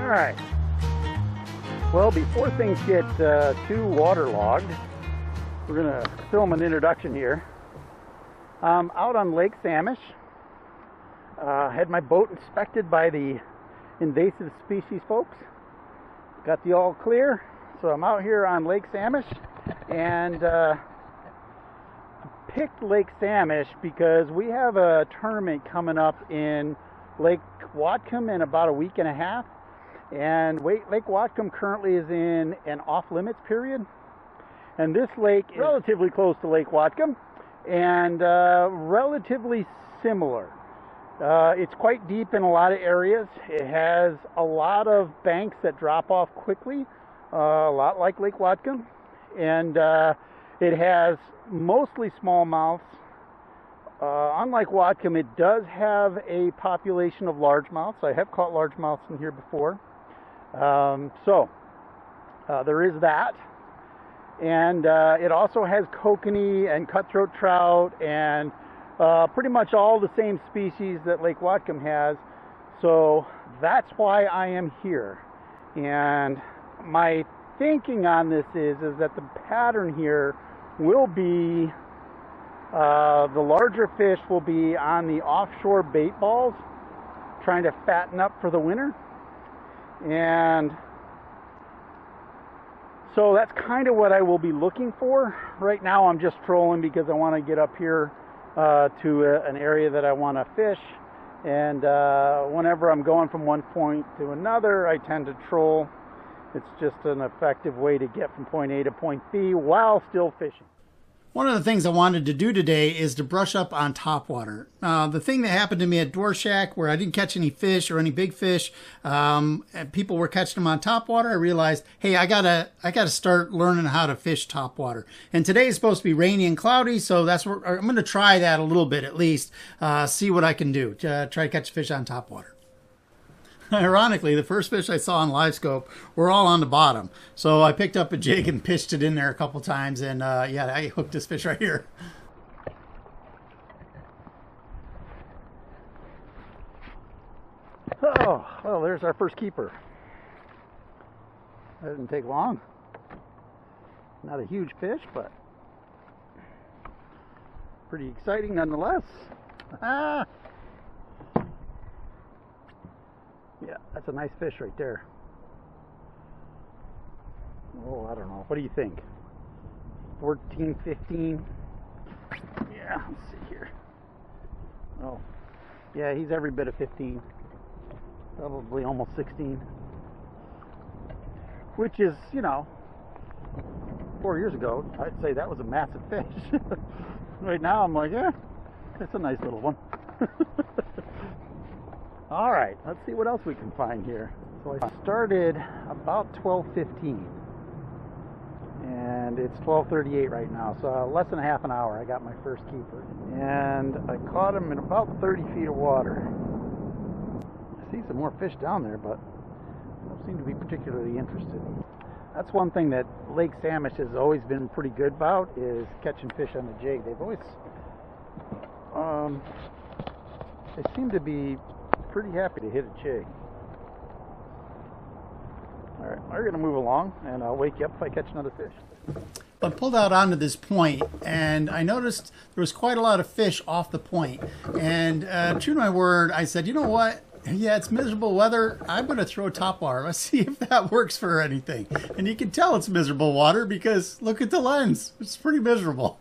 Alright, well, before things get too waterlogged, we're going to film an introduction here. I'm out on Lake Samish. Had my boat inspected by the invasive species folks. Got the all clear, so I'm out here on Lake Samish, and picked Lake Samish because we have a tournament coming up in Lake Whatcom in about a week and a half. And Lake Whatcom currently is in an off-limits period, and this lake is relatively close to Lake Whatcom and relatively similar. It's quite deep in a lot of areas. It has a lot of banks that drop off quickly, a lot like Lake Whatcom, and it has mostly smallmouths. Unlike Whatcom, it does have a population of largemouths. I have caught largemouths in here before. There is that, and it also has kokanee and cutthroat trout and pretty much all the same species that Lake Whatcom has, so that's why I am here. And my thinking on this is that the pattern here will be the larger fish will be on the offshore bait balls, trying to fatten up for the winter. And so that's kind of what I will be looking for. Right now I'm just trolling because I want to get up here to an area that I want to fish, and whenever I'm going from one point to another, I tend to troll. It's just an effective way to get from point A to point B while still fishing. One of the things I wanted to do today is to brush up on topwater. The thing that happened to me at Door Shack, where I didn't catch any fish or any big fish, and people were catching them on topwater, I realized, hey, I gotta start learning how to fish topwater. And today is supposed to be rainy and cloudy, so that's where I'm going to try that a little bit at least, see what I can do to try to catch fish on topwater. Ironically, the first fish I saw on live scope were all on the bottom. So I picked up a jig and pitched it in there a couple times, and yeah, I hooked this fish right here. Oh, well, there's our first keeper. That didn't take long. Not a huge fish, but pretty exciting nonetheless. Ah! Yeah, that's a nice fish right there. Oh, I don't know. What do you think? 14, 15? Yeah, let's see here. Oh, yeah, he's every bit of 15. Probably almost 16. Which is, you know, 4 years ago, I'd say that was a massive fish. Right now, I'm like, yeah, that's a nice little one. All right, let's see what else we can find here. So I started about 12:15, and it's 12:38 right now, so less than half an hour I got my first keeper. And I caught him in about 30 feet of water. I see some more fish down there, but I don't seem to be particularly interested. That's one thing that Lake Samish has always been pretty good about, is catching fish on the jig. They've always, they seem to be pretty happy to hit a jig. All right, we're gonna move along, and I'll wake you up if I catch another fish. I pulled out onto this point, and I noticed there was quite a lot of fish off the point. And true to my word, I said, you know what? Yeah, it's miserable weather. I'm going to throw topwater. Let's see if that works for anything. And you can tell it's miserable water because look at the lens. It's pretty miserable.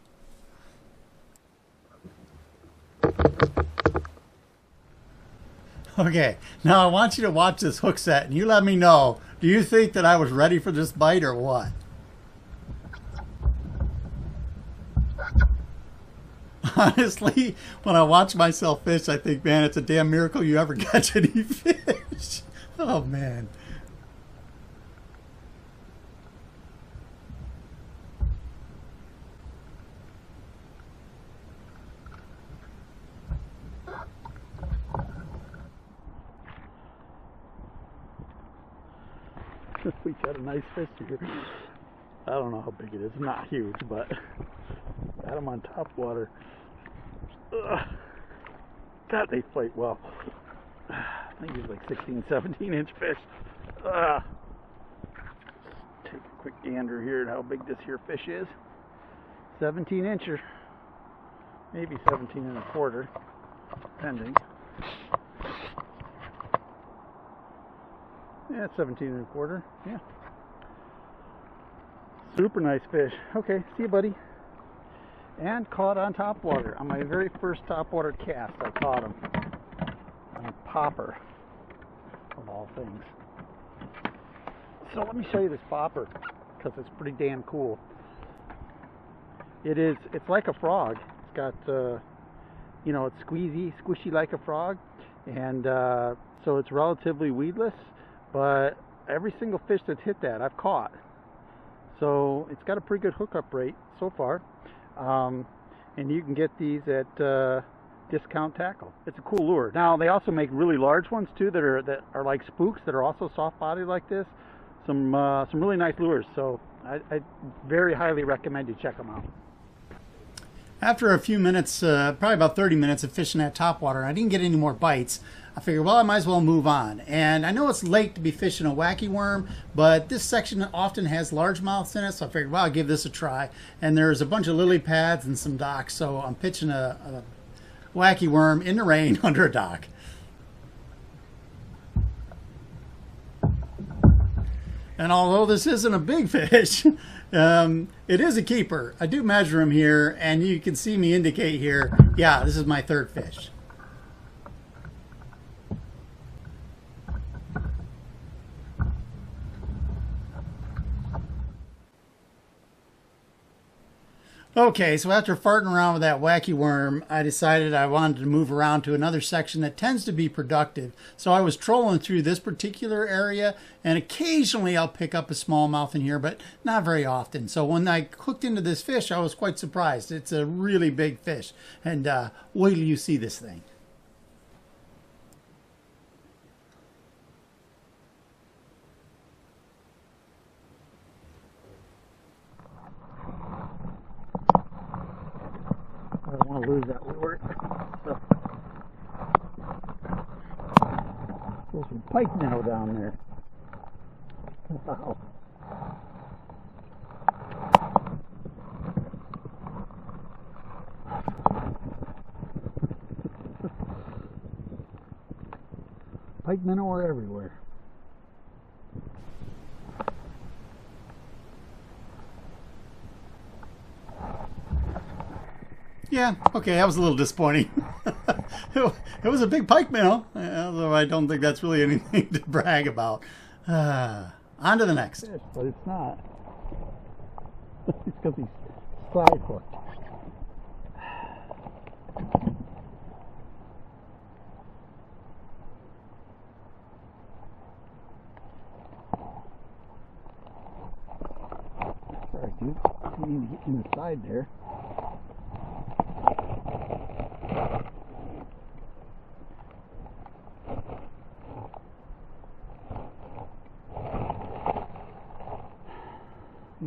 Okay, now I want you to watch this hook set, and you let me know, do you think that I was ready for this bite or what? Honestly, when I watch myself fish, I think, man, it's a damn miracle you ever catch any fish. Oh, man. We got a nice fish here. I don't know how big it is. Not huge, but got him on topwater. God, they fight well. I think he's like 16, 17 inch fish. Take a quick gander here at how big this here fish is. 17 incher. Maybe 17 and a quarter, depending. Yeah, 17 and a quarter. Yeah. Super nice fish. Okay, see you, buddy. And caught on topwater. On my very first topwater cast, I caught him. On a popper, of all things. So let me show you this popper, because it's pretty damn cool. It's like a frog. It's got, you know, it's squishy like a frog. And so it's relatively weedless, but every single fish that's hit that, I've caught. So it's got a pretty good hookup rate so far. And you can get these at Discount Tackle. It's a cool lure. Now they also make really large ones too that are like spooks that are also soft bodied like this. Some really nice lures. So I very highly recommend you check them out. After a few minutes, probably about 30 minutes of fishing at topwater, I didn't get any more bites. I figured, well, I might as well move on. And I know it's late to be fishing a wacky worm, but this section often has largemouths in it, so I figured, well, I'll give this a try. And there's a bunch of lily pads and some docks, so I'm pitching a wacky worm in the rain under a dock. And although this isn't a big fish, it is a keeper. I do measure him here, and you can see me indicate here, yeah, this is my third fish. Okay, so after farting around with that wacky worm, I decided I wanted to move around to another section that tends to be productive. So I was trolling through this particular area, and occasionally I'll pick up a smallmouth in here, but not very often. So when I hooked into this fish, I was quite surprised. It's a really big fish, and wait till you see this thing. I don't want to lose that lure. So, there's some pike minnow down there. Wow. Pike minnow are everywhere. Yeah, okay, that was a little disappointing. It was a big pike minnow, although I don't think that's really anything to brag about. On to the next. Fish, but it's not. It's because he's slide hooked. Sorry, dude. I didn't mean to get in the side there.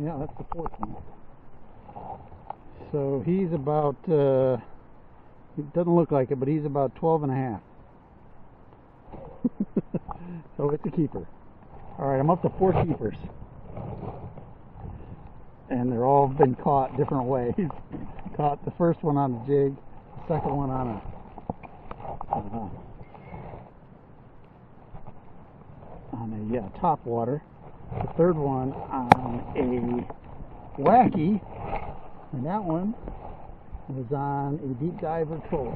Yeah, that's the fourth one. So he's about, it doesn't look like it, but he's about 12 and a half. So it's a keeper. Alright, I'm up to 4 keepers. And they're all been caught different ways. Caught the first one on a jig, the second one on a top water. The third one on a wacky, and that one was on a deep diver troll.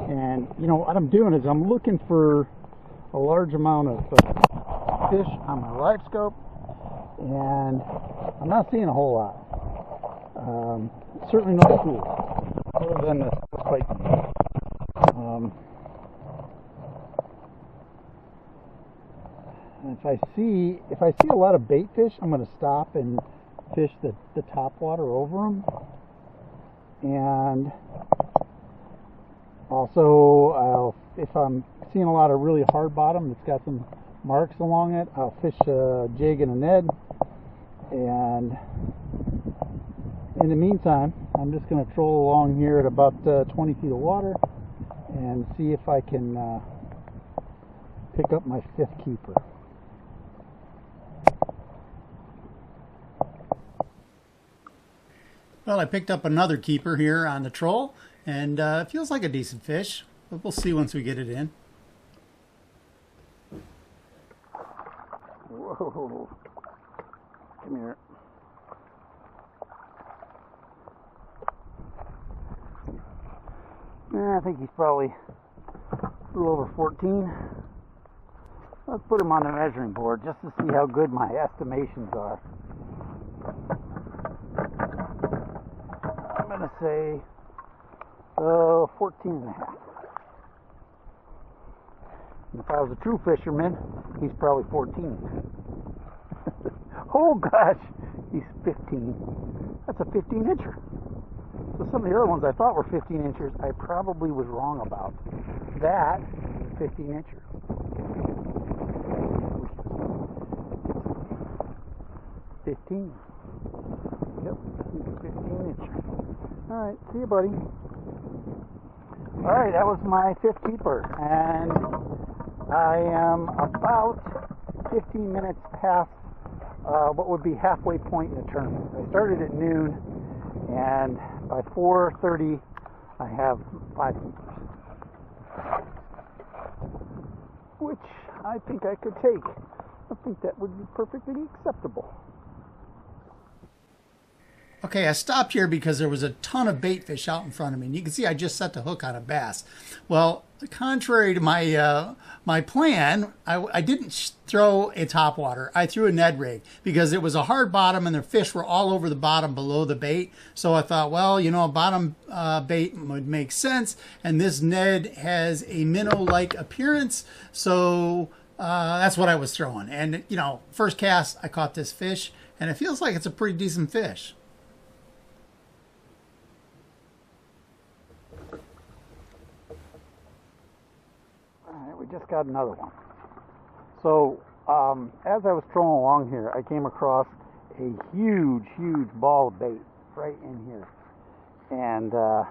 And you know what I'm doing is I'm looking for a large amount of fish on my live scope, and I'm not seeing a whole lot. Certainly no school, other than the spike. If I see a lot of bait fish, I'm going to stop and fish the top water over them. And also, if I'm seeing a lot of really hard bottom that's got some marks along it, I'll fish a jig and a Ned. And in the meantime, I'm just going to troll along here at about 20 feet of water and see if I can pick up my 5th keeper. Well, I picked up another keeper here on the troll, and it feels like a decent fish, but we'll see once we get it in. Whoa, come here. I think he's probably a little over 14. Let's put him on the measuring board just to see how good my estimations are. I'm going to say 14 and a half. And if I was a true fisherman, he's probably 14. Oh gosh, he's 15. That's a 15-incher. So some of the other ones I thought were 15 inches, I probably was wrong about. That is a 15-incher. 15. Yep, he's a 15-incher. All right, see you, buddy. All right, that was my 5th keeper, and I am about 15 minutes past what would be halfway point in the tournament. I started at noon, and by 4:30, I have 5 keepers, which I think I could take. I think that would be perfectly acceptable. Okay, I stopped here because there was a ton of bait fish out in front of me. And you can see I just set the hook on a bass. Well, contrary to my plan, I didn't throw a topwater. I threw a Ned rig because it was a hard bottom and the fish were all over the bottom below the bait. So I thought, well, you know, a bottom bait would make sense. And this Ned has a minnow-like appearance. So that's what I was throwing. And, you know, first cast, I caught this fish. And it feels like it's a pretty decent fish. We just got another one. So as I was trolling along here, I came across a huge ball of bait right in here, and I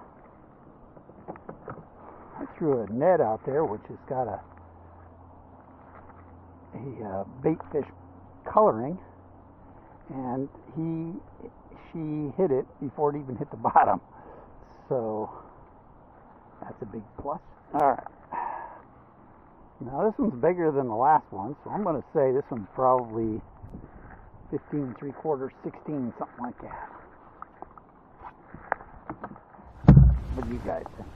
threw a Ned out there, which has got a Baitfish coloring, and she hit it before it even hit the bottom, so that's a big plus. All right. Now this one's bigger than the last one, so I'm going to say this one's probably 15 3/4, 16, something like that. What do you guys think?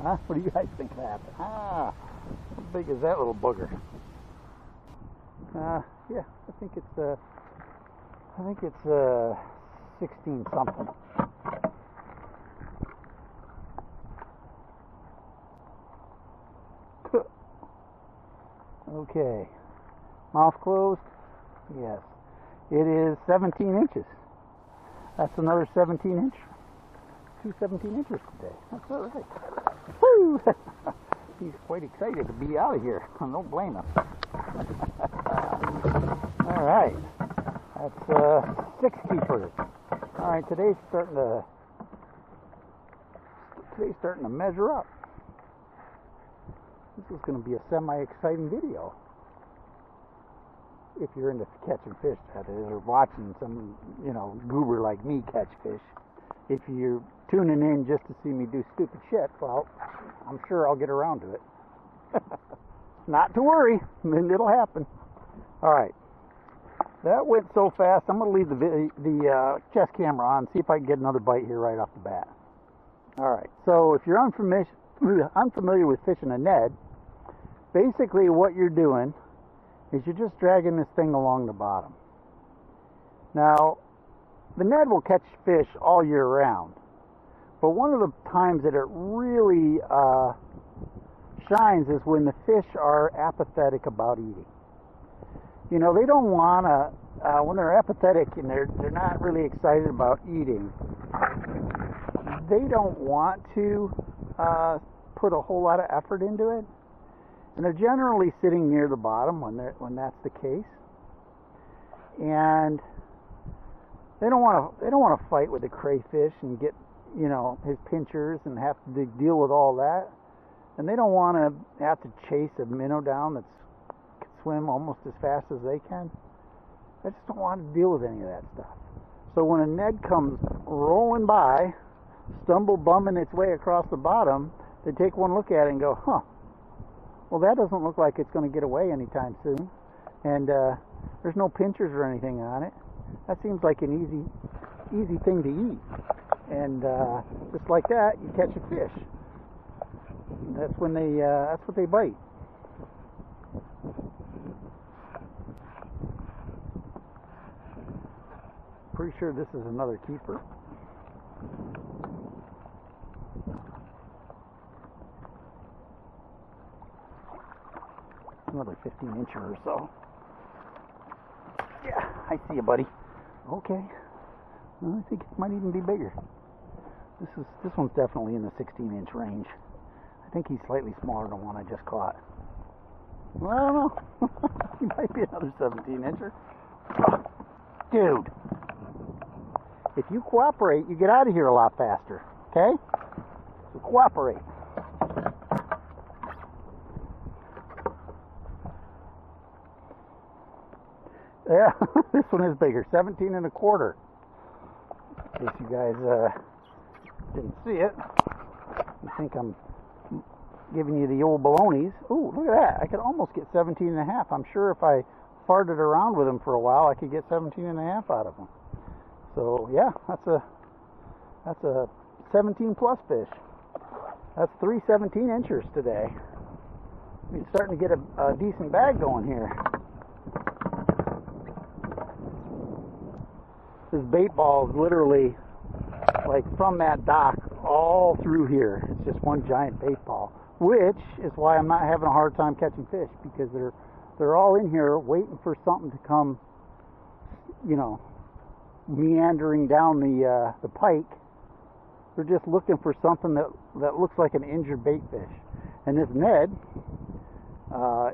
Huh? What do you guys think happened? How big is that little booger? Yeah, I think it's 16 something. Okay, mouth closed. Yes, it is 17 inches. That's another 17 inch. 2 17 inches today. That's all right. Woo! He's quite excited to be out of here. I don't blame him. All right, that's 6 keepers. All right, today's starting to measure up. This is going to be a semi-exciting video. If you're into catching fish, that is, or watching some, you know, goober like me catch fish. If you're tuning in just to see me do stupid shit, well, I'm sure I'll get around to it. Not to worry, it'll happen. All right, that went so fast. I'm going to leave the chest camera on, see if I can get another bite here right off the bat. All right, so if you're unfamiliar with fishing a Ned, basically what you're doing is you're just dragging this thing along the bottom. Now, the Ned will catch fish all year round, but one of the times that it really shines is when the fish are apathetic about eating. You know, they don't want to, when they're apathetic and they're not really excited about eating, they don't want to put a whole lot of effort into it, and they're generally sitting near the bottom when that's the case, and they don't want to fight with the crayfish and get, you know, his pinchers and have to deal with all that. and they don't want to have to chase a minnow down that can swim almost as fast as they can. I just don't want to deal with any of that stuff. So when a Ned comes rolling by, stumble bumming its way across the bottom, they take one look at it and go, huh, well, that doesn't look like it's going to get away anytime soon. And there's no pinchers or anything on it. That seems like an easy thing to eat. And just like that, you catch a fish. That's when that's what they bite. Pretty sure this is another keeper. Another 15-incher or so. Yeah, I see you, buddy. Okay. Well, I think it might even be bigger. This one's definitely in the 16-inch range. I think he's slightly smaller than one I just caught. Well, I don't know. He might be another 17-incher. Dude. If you cooperate, you get out of here a lot faster. Okay? So cooperate. Yeah, this one is bigger, 17 and a quarter. In case you guys didn't see it, I think I'm giving you the old balonies. Ooh, look at that! I could almost get 17 and a half. I'm sure if I farted around with them for a while, I could get 17 and a half out of them. So yeah, that's a 17 plus fish. That's 3 17-inchers today. We're starting to get a decent bag going here. This bait ball is literally like from that dock all through here. It's just one giant bait ball, which is why I'm not having a hard time catching fish, because they're all in here waiting for something to come, you know, meandering down the pike. They're just looking for something that looks like an injured bait fish. And this Ned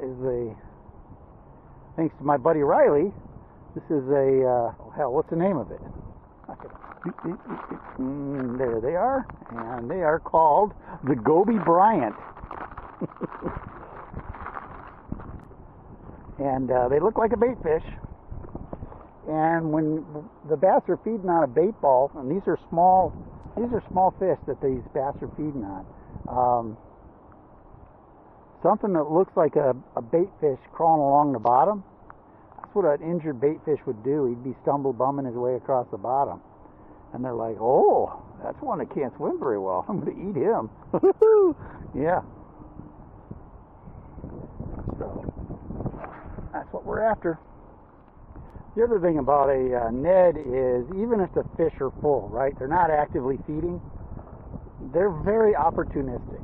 is thanks to my buddy Riley, this is what's the name of it? There they are, and they are called the Goby Bryant. And they look like a bait fish. And when the bass are feeding on a bait ball, and these are small fish that these bass are feeding on. Something that looks like a bait fish crawling along the bottom. That's what an injured bait fish would do. He'd be stumble bumming his way across the bottom. And they're like, oh, that's one that can't swim very well. I'm going to eat him. Yeah. So, that's what we're after. The other thing about a Ned is, even if the fish are full, right, they're not actively feeding, they're very opportunistic.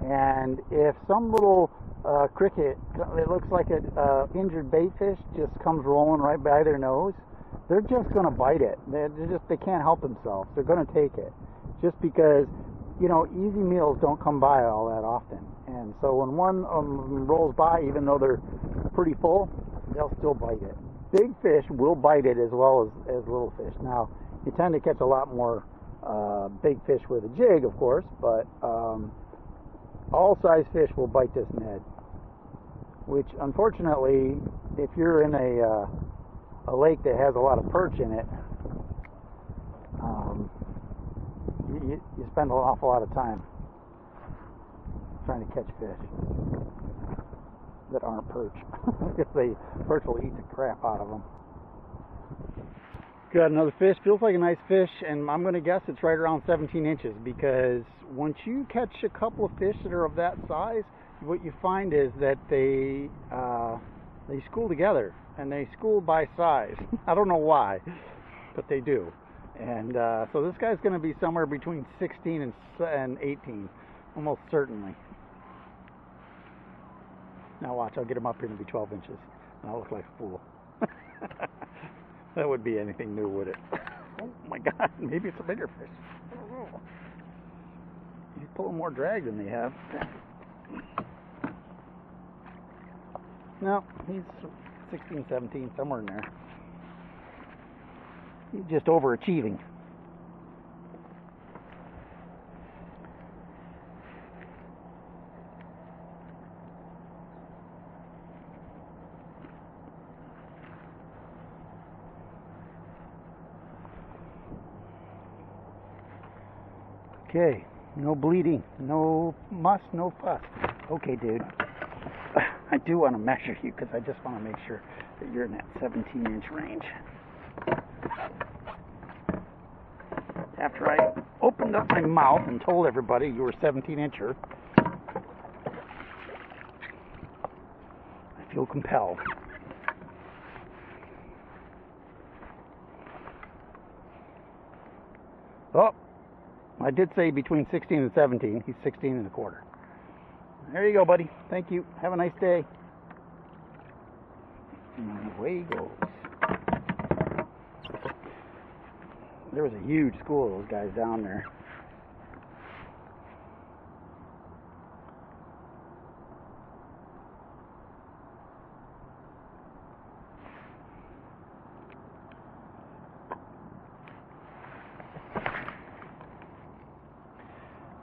And if some little cricket, it looks like an injured bait fish, just comes rolling right by their nose, they're just going to bite it. They can't help themselves. They're going to take it. Just because, you know, easy meals don't come by all that often. And so when one rolls by, even though they're pretty full, they'll still bite it. Big fish will bite it as well as little fish. Now, you tend to catch a lot more big fish with a jig, of course, but all size fish will bite this Ned. Which, unfortunately, if you're in a lake that has a lot of perch in it, you spend an awful lot of time trying to catch fish that aren't perch. Because perch will eat the crap out of them. Got another fish. Feels like a nice fish, and I'm going to guess it's right around 17 inches, because once you catch a couple of fish that are of that size, what you find is that they school together, and they school by size. I don't know why, but they do. And so this guy's going to be somewhere between 16 and 18, almost certainly. Now watch, I'll get him up here to be 12 inches, and I'll look like a fool. That would be anything new, would it? Oh my God, maybe it's a bigger fish. I don't know. He's pulling more drag than they have. No, he's 16, 17, somewhere in there. He's just overachieving. Okay, no bleeding, no muss, no fuss. Okay, dude. I do want to measure you because I just want to make sure that you're in that 17-inch range. After I opened up my mouth and told everybody you were 17-incher, I feel compelled. Oh, I did say between 16 and 17. He's 16 and a quarter. There you go, buddy. Thank you. Have a nice day. And away he goes. There was a huge school of those guys down there.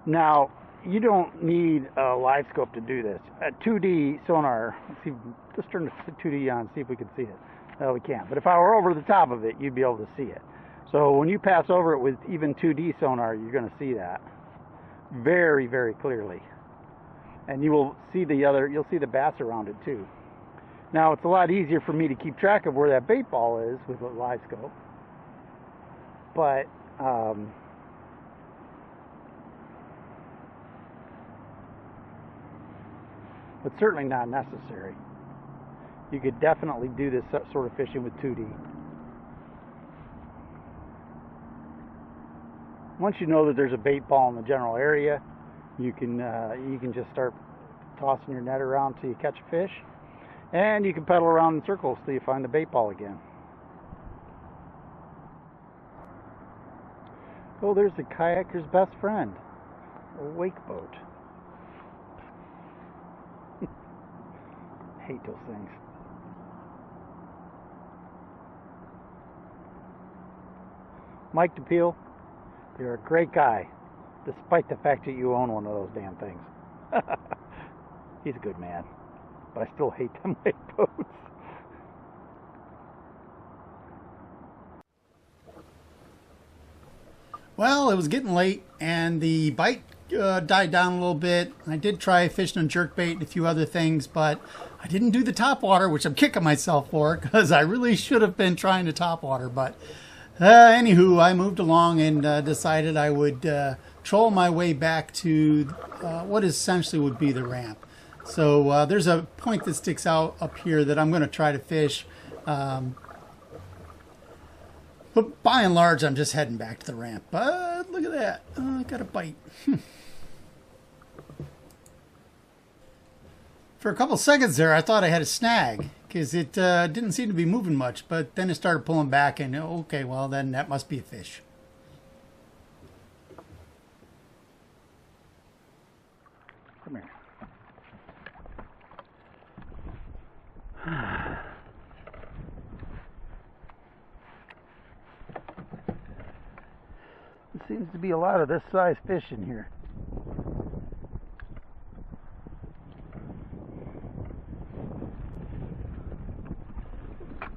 Now, you don't need a live scope to do this. A 2D sonar, let's see, just turn the 2D on, see if we can see it. No, we can't. But if I were over the top of it, you'd be able to see it. So when you pass over it with even 2D sonar, you're going to see that very, very clearly. And you will see you'll see the bass around it too. Now, it's a lot easier for me to keep track of where that bait ball is with a live scope. But, certainly not necessary. You could definitely do this sort of fishing with 2D. Once you know that there's a bait ball in the general area, you can just start tossing your net around till you catch a fish, and you can pedal around in circles till you find the bait ball again. Oh, there's the kayaker's best friend, a wake boat. Hate those things. Mike DePeel, you're a great guy, despite the fact that you own one of those damn things. He's a good man, but I still hate them wake boats. Well, it was getting late, and the bite died down a little bit. I did try fishing on jerkbait and a few other things, but I didn't do the topwater, which I'm kicking myself for because I really should have been trying to topwater. But anywho, I moved along and decided I would troll my way back to what essentially would be the ramp. So there's a point that sticks out up here that I'm going to try to fish. But by and large, I'm just heading back to the ramp. But look at that. Oh, I got a bite. For a couple seconds there, I thought I had a snag because it didn't seem to be moving much. But then it started pulling back, and okay, well, then that must be a fish. Come here. There seems to be a lot of this size fish in here.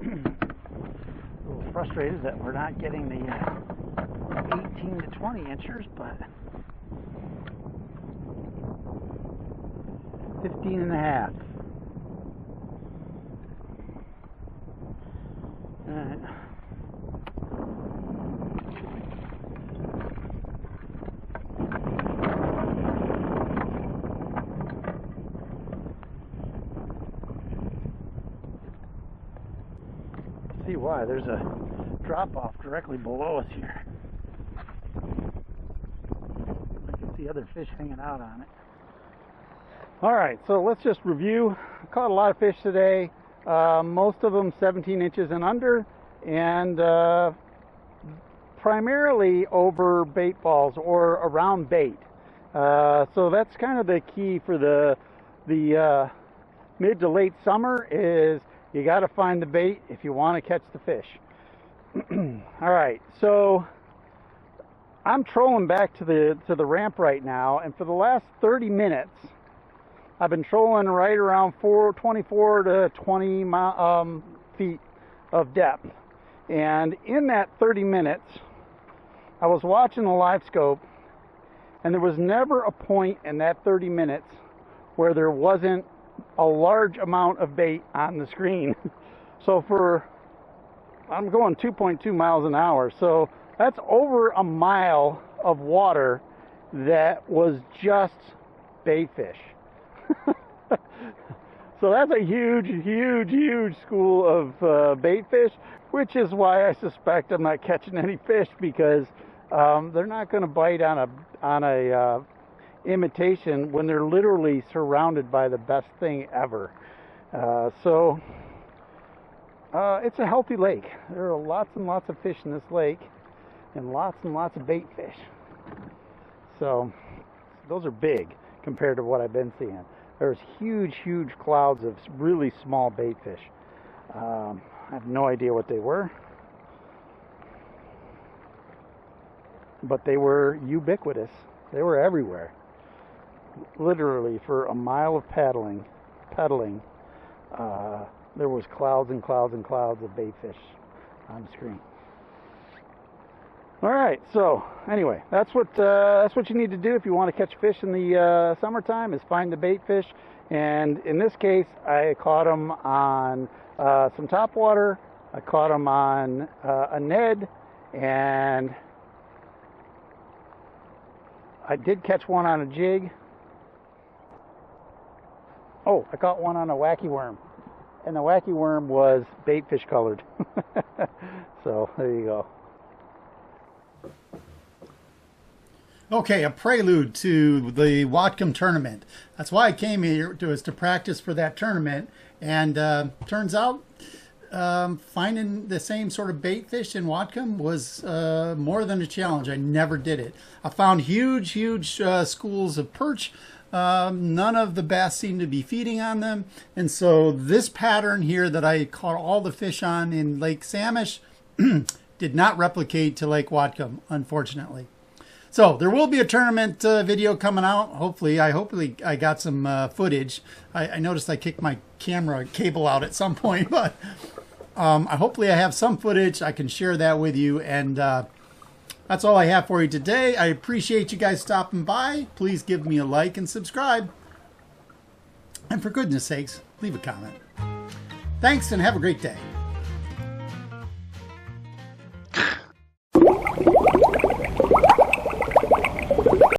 A little frustrated that we're not getting the 18 to 20 inchers, but 15 and a half. All right. See why there's a drop off directly below us here. I can see other fish hanging out on it. Alright, so let's just review. I caught a lot of fish today, most of them 17 inches and under, and primarily over bait balls or around bait. So that's kind of the key for the mid to late summer is you got to find the bait if you want to catch the fish. All right, so I'm trolling back to the ramp right now, and for the last 30 minutes, I've been trolling right around 24 to 20 feet of depth. And in that 30 minutes, I was watching the live scope, And there was never a point in that 30 minutes where there wasn't a large amount of bait on the screen. So I'm going 2.2 miles an hour, so that's over a mile of water that was just baitfish. So that's a huge school of baitfish, which is why I suspect I'm not catching any fish, because they're not going to bite on a imitation when they're literally surrounded by the best thing ever. So it's a healthy lake. There are lots and lots of fish in this lake, and lots of bait fish. So those are big compared to what I've been seeing. There's huge clouds of really small bait fish. I have no idea what they were, but they were ubiquitous. They were everywhere. Literally, for a mile of pedaling, there was clouds and clouds and clouds of bait fish on the screen. All right, so anyway, that's what you need to do if you want to catch fish in the summertime, is find the bait fish. And in this case, I caught them on some topwater. I caught them on a Ned, and I did catch one on a jig. Oh, I caught one on a wacky worm, and the wacky worm was baitfish colored. So there you go. Okay, a prelude to the Whatcom tournament. That's why I came here, to practice for that tournament. And turns out finding the same sort of bait fish in Whatcom was more than a challenge. I never did it. I found huge schools of perch. None of the bass seemed to be feeding on them. And so this pattern here that I caught all the fish on in Lake Samish did not replicate to Lake Whatcom, unfortunately. So there will be a tournament video coming out. Hopefully I got some footage. I noticed I kicked my camera cable out at some point, but hopefully I have some footage. I can share that with you. And that's all I have for you today. I appreciate you guys stopping by. Please give me a like and subscribe. And for goodness sakes, leave a comment. Thanks, and have a great day.